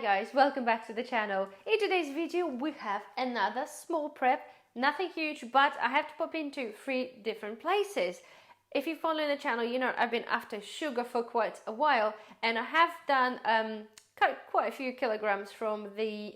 guys, welcome back to the channel. In today's video we have another small prep, nothing huge, but I have to pop into 3 different places. If you follow the channel, you know I've been after sugar for quite a while, and I have done quite a few kilograms from the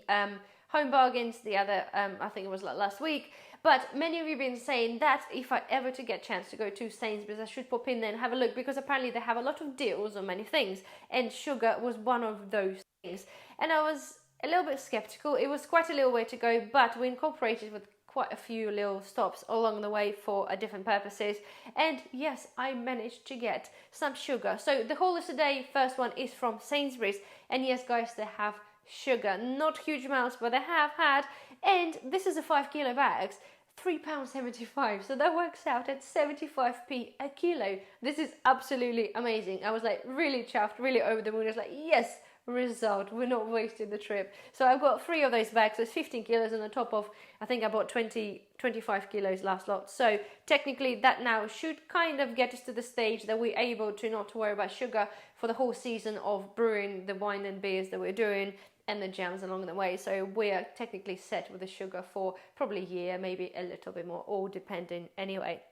Home Bargains the other, I think it was like last week. But many of you have been saying that if I ever to get a chance to go to Sainsbury's, I should pop in there and have a look, because apparently they have a lot of deals on many things, and sugar was one of those things. And I was a little bit skeptical. It was quite a little way to go, but we incorporated with quite a few little stops along the way for different purposes. And yes, I managed to get some sugar. So the haul of today, first one is from Sainsbury's, and yes guys, they have sugar, not huge amounts, but they have had, and this is a 5 kilo bags, £3.75, so that works out at 75p a kilo. This is absolutely amazing. I was like really chuffed, really over the moon. I was like, yes, result, we're not wasting the trip. So I've got 3 of those bags, so it's 15 kilos on the top of, I think I bought 25 kilos last lot. So technically that now should kind of get us to the stage that we're able to not worry about sugar for the whole season of brewing the wine and beers that we're doing, and the jams along the way. So we are technically set with the sugar for probably a year, maybe a little bit more, all depending anyway.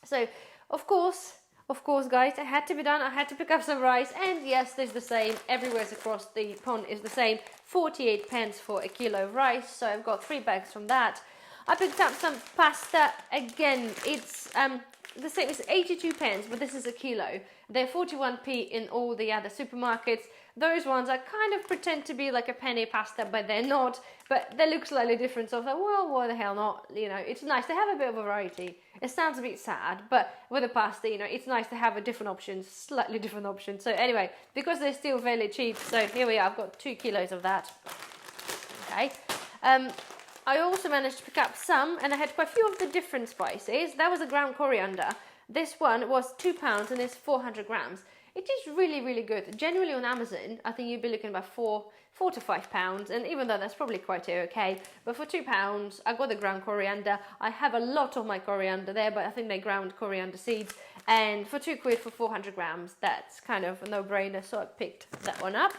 So of course guys, it had to be done. I had to pick up some rice, and yes, there's the same everywhere across the pond, is the same, 48 pence for a kilo of rice. So I've got 3 bags from that. I picked up some pasta. Again, it's the same, it's 82 pence, but this is a kilo. They're 41p in all the other supermarkets. Those ones I kind of pretend to be like a penny pasta, but they're not, but they look slightly different. So I thought, well, why the hell not? You know, it's nice to have a bit of a variety. It sounds a bit sad, but with the pasta, you know, it's nice to have a different options, slightly different options. So anyway, because they're still fairly cheap, so here we are, I've got 2 kilos of that. Okay. I also managed to pick up some, and I had quite a few of the different spices. That was a ground coriander. This one was £2 and it's 400 grams. It is really, really good. Generally on Amazon, I think you'd be looking about £4 to £5, and even though that's probably quite okay, but for £2, I got the ground coriander. I have a lot of my coriander there, but I think they ground coriander seeds, and for £2 for 400 grams, that's kind of a no-brainer, so I picked that one up.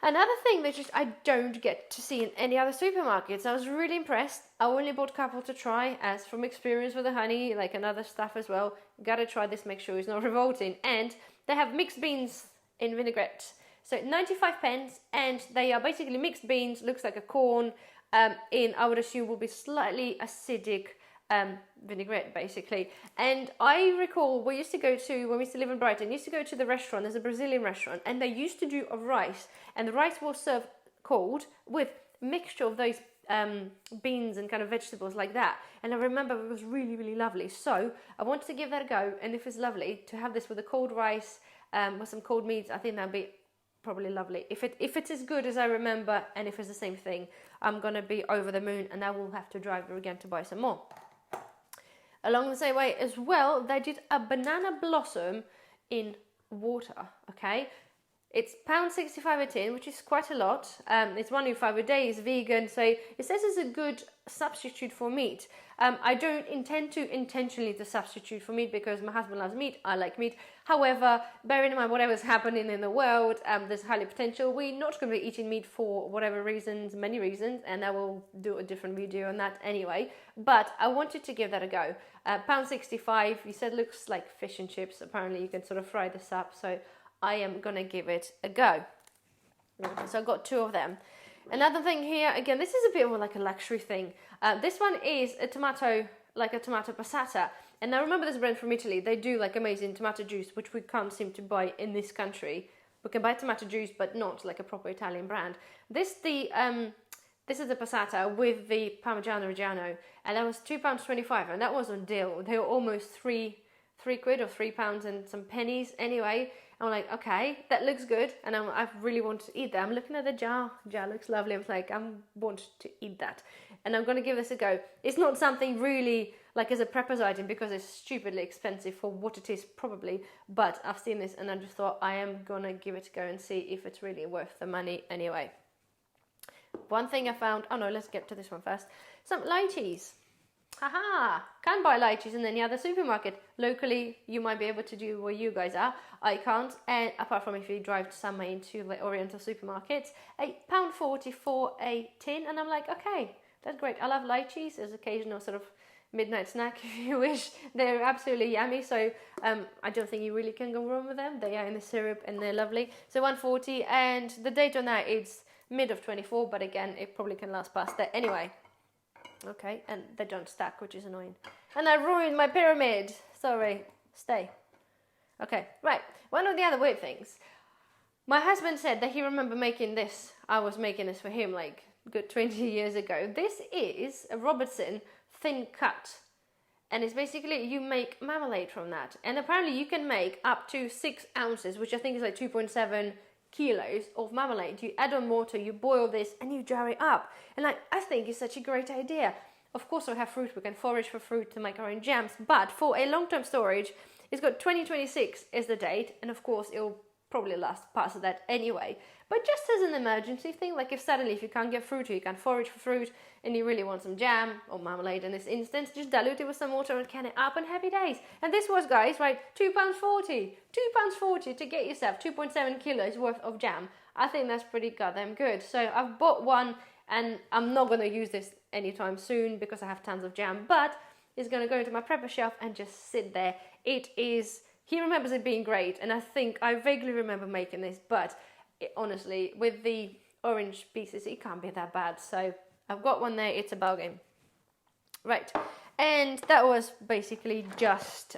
Another thing that I don't get to see in any other supermarkets, I was really impressed. I only bought a couple to try, as from experience with the honey, like and other stuff as well. Gotta try this, make sure it's not revolting. And they have mixed beans in vinaigrette. So 95 pence, and they are basically mixed beans, looks like a corn, in, I would assume, will be slightly acidic vinaigrette basically. And I recall we used to go to, when we used to live in Brighton, used to go to the restaurant, there's a Brazilian restaurant, and they used to do a rice, and the rice was served cold with mixture of those beans and kind of vegetables like that. And I remember it was really, really lovely. So I wanted to give that a go, and if it's lovely to have this with a cold rice, with some cold meats, I think that'd be probably lovely. If it's as good as I remember, and if it's the same thing, I'm gonna be over the moon, and I will have to drive there again to buy some more. Along the same way as well, they did a banana blossom in water, okay? It's £1.65 a tin, which is quite a lot. It's 1 a day, it's vegan, so it says it's a good substitute for meat. I don't intend to intentionally to substitute for meat, because my husband loves meat, I like meat. However, bearing in mind whatever's happening in the world, there's highly potential we're not going to be eating meat for whatever reasons, many reasons, and I will do a different video on that anyway. But I wanted to give that a go. £1.65, you said looks like fish and chips. Apparently you can sort of fry this up, so I am going to give it a go. So I've got 2 of them. Another thing here, again, this is a bit more like a luxury thing. This one is a tomato, like a tomato passata. And I remember this brand from Italy. They do like amazing tomato juice, which we can't seem to buy in this country. We can buy tomato juice, but not like a proper Italian brand. This is the passata with the Parmigiano Reggiano, and that was £2.25, and that was on deal. They were almost £3 or £3 and some pennies anyway. I'm like, okay, that looks good, and I really want to eat that. I'm looking at the jar looks lovely. I was like, I want to eat that, and I'm gonna give this a go. It's not something really like as a preppers item, because it's stupidly expensive for what it is probably, but I've seen this and I just thought I am gonna give it a go and see if it's really worth the money anyway. One thing I found, oh no, let's get to this one first. Some lighties. haha, can't buy lychees in any other supermarket. Locally, you might be able to do where you guys are. I can't, and apart from if you drive somewhere into the Oriental supermarkets, £1.40 for a tin, and I'm like, okay, that's great. I love lychees as occasional sort of midnight snack if you wish. They're absolutely yummy, so I don't think you really can go wrong with them. They are in the syrup and they're lovely. So 140, and the date on that is mid of 24, but again, it probably can last past that anyway. Okay, and they don't stack, which is annoying. And I ruined my pyramid. Sorry, stay. Okay, right. One of the other weird things. My husband said that he remember making this. I was making this for him like good 20 years ago. This is a Robertson thin cut. And it's basically, you make marmalade from that. And apparently you can make up to 6 ounces, which I think is like 2.7 kilos of marmalade. You add on water, you boil this, and you jar it up. And I think it's such a great idea. Of course, we have fruit. We can forage for fruit to make our own jams. But for a long-term storage, it's got 2026 is the date, and of course, it'll probably last past that anyway. But just as an emergency thing, like if you can't get fruit or you can't forage for fruit, and you really want some jam or marmalade in this instance, just dilute it with some water and can it up, and happy days. And this was, guys, right, £2.40. £2.40 to get yourself 2.7 kilos worth of jam. I think that's pretty goddamn good. So I've bought one, and I'm not going to use this anytime soon because I have tons of jam, but it's going to go into my prepper shelf and just sit there. It is, he remembers it being great, and I think I vaguely remember making this, but honestly, with the orange pieces, it can't be that bad. So I've got one there. It's a bargain. Right, and that was basically just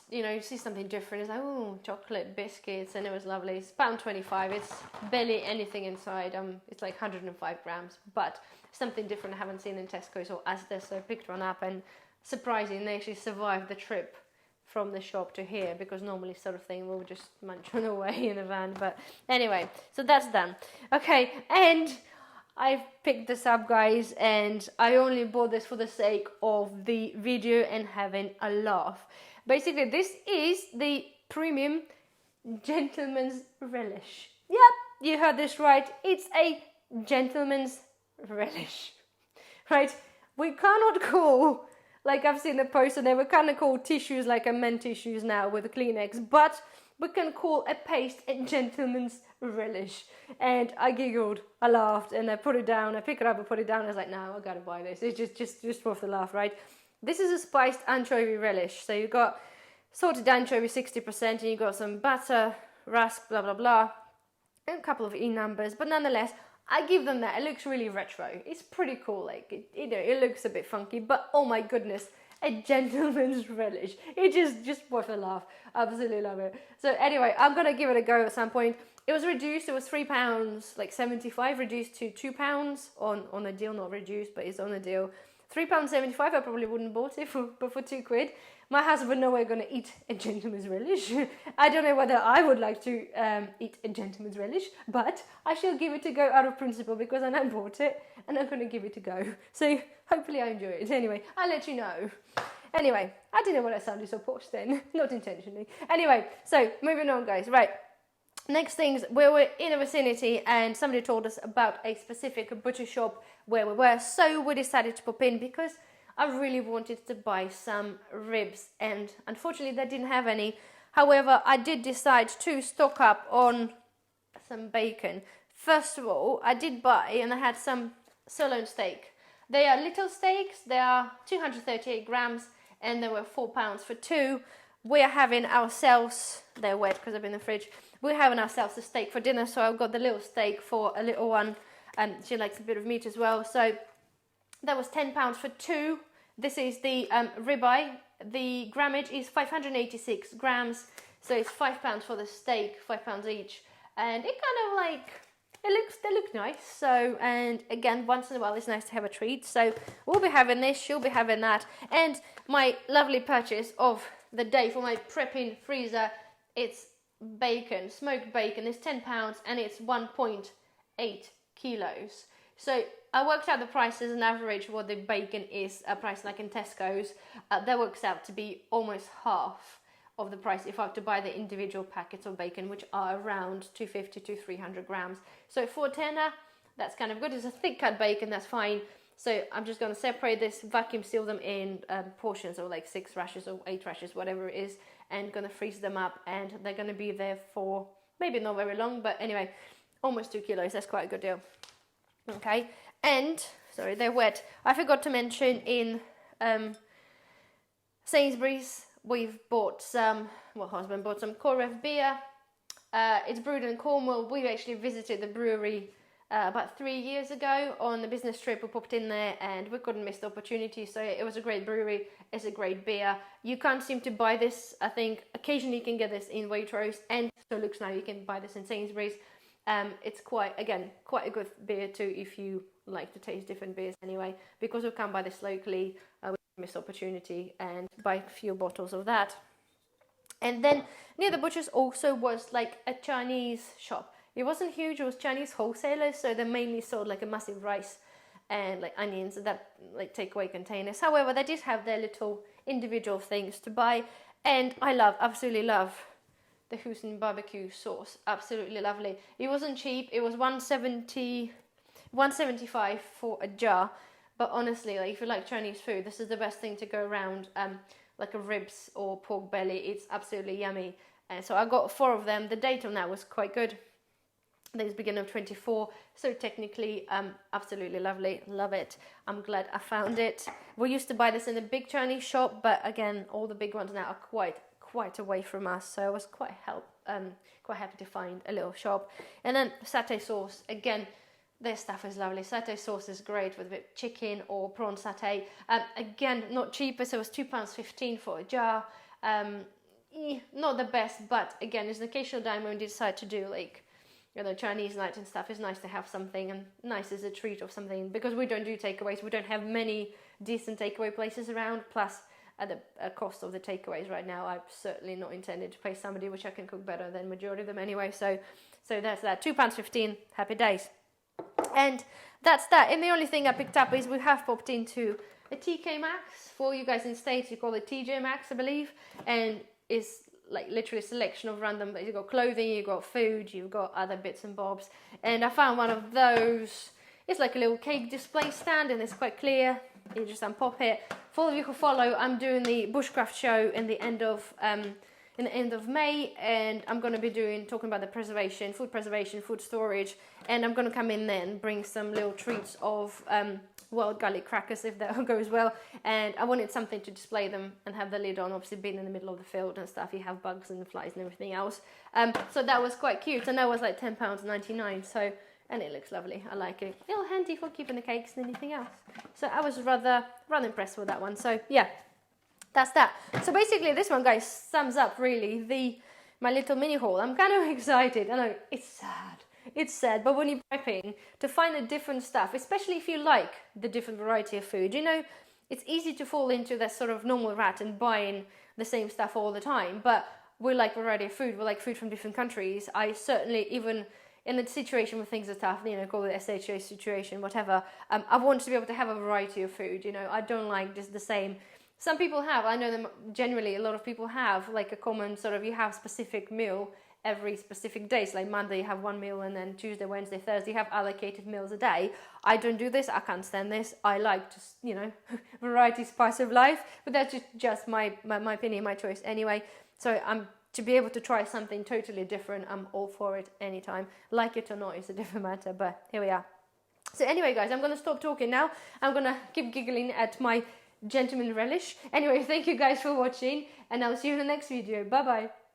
you know, you see something different. It's like, oh, chocolate biscuits, and it was lovely. It's £1.25. It's barely anything inside. It's like 105 grams, but something different I haven't seen in Tesco's or Asda. So I picked one up, and surprisingly, they actually survived the trip from the shop to here, because normally sort of thing we'll just munch on away in a van. But anyway, so that's done. Okay, and I've picked this up, guys, and I only bought this for the sake of the video and having a laugh. Basically, this is the premium gentleman's relish. Yep, you heard this right. It's a gentleman's relish, right? We cannot call, like I've seen the post on there, we cannot call tissues like a men tissues now with a Kleenex, but we can call a paste a gentleman's relish. And I giggled, I laughed, and I put it down. I pick it up and put it down. I was like, no, I gotta buy this. It's just worth the laugh, right? This is a spiced anchovy relish. So you've got salted anchovy 60%, and you've got some butter, rusk, blah blah blah, and a couple of E numbers. But nonetheless, I give them that. It looks really retro. It's pretty cool. Like it looks a bit funky, but oh my goodness, a gentleman's relish. It just worth a laugh. Absolutely love it. So anyway, I'm gonna give it a go at some point. It was reduced. It was £3, like 75, reduced to £2 on a deal. Not reduced, but it's on a deal. £3.75. I probably wouldn't bought it but for £2. My husband know we're gonna eat a gentleman's relish. I don't know whether I would like to eat a gentleman's relish, but I shall give it a go out of principle because I now bought it and I'm gonna give it a go. So hopefully I enjoy it. Anyway, I'll let you know. Anyway, I didn't know what I sounded so posh then, not intentionally. Anyway, so moving on, guys. Right. Next things, we were in the vicinity and somebody told us about a specific butcher shop where we were, so we decided to pop in because I really wanted to buy some ribs, and unfortunately they didn't have any. However, I did decide to stock up on some bacon. First of all, I did buy, and I had some sirloin steak. They are little steaks, they are 238 grams, and they were £4 for 2. We are having ourselves, they're wet because they've been in the fridge, we're having ourselves a steak for dinner, so I've got the little steak for a little one, and she likes a bit of meat as well, so that was £10 for 2. This is the ribeye. The grammage is 586 grams, so it's £5 for the steak, £5 each, and it kind of like, they look nice. So, and again, once in a while it's nice to have a treat, so we'll be having this, she'll be having that. And my lovely purchase of the day for my prepping freezer, it's bacon, smoked bacon. It's £10 and it's 1.8 kilos. So I worked out the price as an average what the bacon is priced like in Tesco's. That works out to be almost half of the price if I have to buy the individual packets of bacon, which are around 250 to 300 grams. So for a tenner, that's kind of good. It's a thick cut bacon, that's fine. So I'm just going to separate this, vacuum seal them in portions of like 6 rashers or 8 rashers, whatever it is, and going to freeze them up, and they're going to be there for maybe not very long, but anyway, almost 2 kilos. That's quite a good deal. Okay, and sorry, they're wet. I forgot to mention in Sainsbury's we've bought some, well, husband bought some Coref beer. It's brewed in Cornwall. We actually visited the brewery about 3 years ago on a business trip. We popped in there and we couldn't miss the opportunity. So it was a great brewery. It's a great beer. You can't seem to buy this. I think occasionally you can get this in Waitrose, and so it looks now you can buy this in Sainsbury's. It's quite a good beer too if you like to taste different beers anyway. Because we can't buy this locally, we missed opportunity and buy a few bottles of that. And then near the butcher's also was like a Chinese shop. It wasn't huge, it was Chinese wholesalers, so they mainly sold like a massive rice and like onions and that like takeaway containers. However, they did have their little individual things to buy, and I absolutely love the Houston barbecue sauce. Absolutely lovely. It wasn't cheap. It was $1.75 for a jar, but honestly, like if you like Chinese food, this is the best thing to go around. Like a ribs or pork belly, it's absolutely yummy. And so I got 4 of them. The date on that was quite good. I think it's beginning of 24, so technically absolutely lovely. Love it. I'm glad I found it. We used to buy this in a big Chinese shop, but again, all the big ones now are quite away from us, so I was quite happy to find a little shop. And then satay sauce, again, their stuff is lovely. Satay sauce is great with a bit of chicken or prawn satay. Again, not cheaper, so it was £2.15 for a jar. Not the best, but again, it's an occasional time when you decide to do like, you know, Chinese night and stuff. It's nice to have something, and nice as a treat of something, because we don't do takeaways. We don't have many decent takeaway places around. Plus, at the cost of the takeaways right now, I'm certainly not intended to pay somebody which I can cook better than majority of them anyway. So that's that. £2.15. Happy days. And that's that. And the only thing I picked up is we have popped into a TK Maxx. For you guys in the States, you call it TJ Maxx, I believe. And it's like literally a selection of random, you've got clothing, you've got food, you've got other bits and bobs. And I found one of those. It's like a little cake display stand, and it's quite clear. You just unpop it. For all of you who follow, I'm doing the bushcraft show in the end of May, and I'm going to be talking about the preservation, food storage, and I'm going to come in there and bring some little treats of wild garlic crackers if that goes well. And I wanted something to display them and have the lid on. Obviously, being in the middle of the field and stuff, you have bugs and flies and everything else. So that was quite cute, and that was like £10.99. So. And it looks lovely. I like it. A little handy for keeping the cakes and anything else. So I was rather impressed with that one. So yeah, that's that. So basically this one, guys, sums up really my little mini haul. I'm kind of excited. I know it's sad. It's sad, but when you're prepping to find the different stuff, especially if you like the different variety of food, you know, it's easy to fall into that sort of normal rut and buying the same stuff all the time. But we like variety of food. We like food from different countries. I certainly, even in the situation where things are tough, you know, call it SHA situation, whatever, I want to be able to have a variety of food, you know. I don't like just the same. Some people have, I know them generally, a lot of people have like a common sort of, you have specific meal every specific days, like Monday you have one meal, and then Tuesday, Wednesday, Thursday you have allocated meals a day. I don't do this, I can't stand this. I like to, you know, variety, spice of life, but that's just my opinion, my choice anyway. So to be able to try something totally different, I'm all for it anytime. Like it or not, it's a different matter, but here we are. So anyway, guys, I'm going to stop talking now. I'm going to keep giggling at my gentleman relish. Anyway, thank you guys for watching, and I'll see you in the next video. Bye-bye.